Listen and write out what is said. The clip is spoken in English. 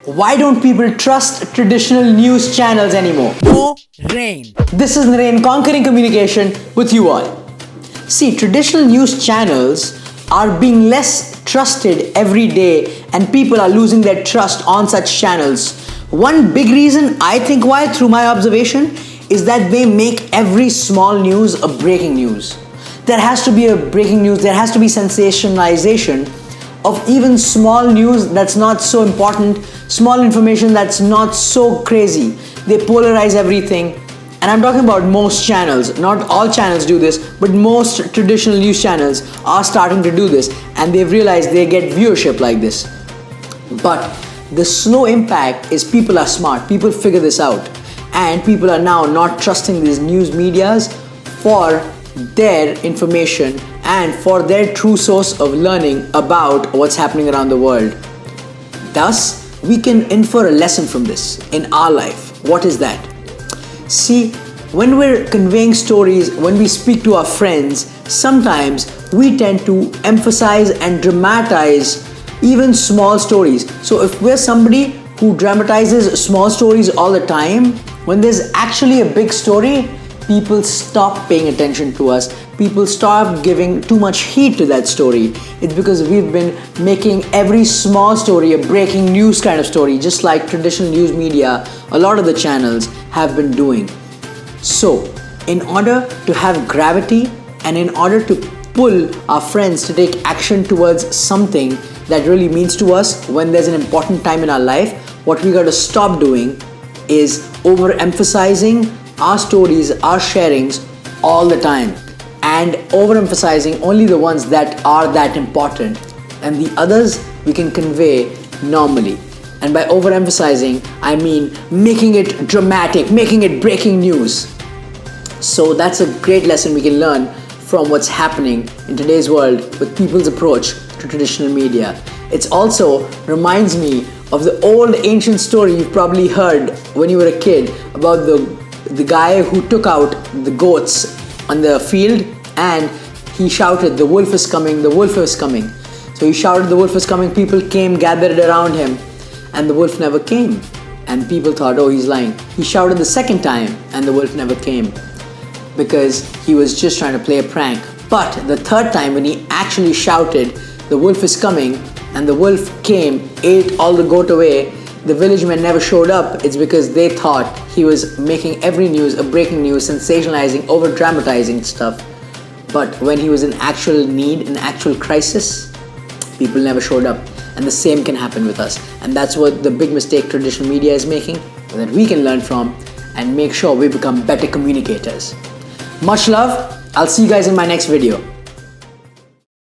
Why don't people trust traditional news channels anymore? Rain. This is Naren Conquering Communication with you all. See, traditional news channels are being less trusted every day and people are losing their trust on such channels. One big reason I think why, through my observation, is that they make every small news a breaking news. There has to be a breaking news, there has to be sensationalization of even small news that's not so important, small information that's not so crazy. They polarize everything. And I'm talking about most channels. Not all channels do this, but most traditional news channels are starting to do this, and they've realized they get viewership like this. But the slow impact is people are smart, people figure this out, and people are now not trusting these news medias for their information and for their true source of learning about what's happening around the world. Thus, we can infer a lesson from this in our life. What is that? See, when we're conveying stories, when we speak to our friends, sometimes we tend to emphasize and dramatize even small stories. So if we're somebody who dramatizes small stories all the time, when there's actually a big story, people stop paying attention to us. People stop giving too much heed to that story. It's because we've been making every small story a breaking news kind of story, just like traditional news media, a lot of the channels have been doing. So, in order to have gravity and in order to pull our friends to take action towards something that really means to us when there's an important time in our life, what we got to stop doing is overemphasizing our stories, our sharings all the time, and overemphasizing only the ones that are that important, and the others we can convey normally. And by overemphasizing, I mean making it dramatic, making it breaking news. So that's a great lesson we can learn from what's happening in today's world with people's approach to traditional media. It also reminds me of the old ancient story you've probably heard when you were a kid about the guy who took out the goats on the field, and he shouted, "The wolf is coming, the wolf is coming." So he shouted, "The wolf is coming." People came, gathered around him, and the wolf never came. And people thought, oh, he's lying. He shouted the second time, and the wolf never came, because he was just trying to play a prank. But the third time, when he actually shouted, "The wolf is coming," and the wolf came, ate all the goat away, the village men never showed up. It's because they thought he was making every news a breaking news, sensationalizing, over dramatizing stuff. But when he was in actual need, in actual crisis, people never showed up. And the same can happen with us. And that's what the big mistake traditional media is making, that we can learn from and make sure we become better communicators. Much love. I'll see you guys in my next video.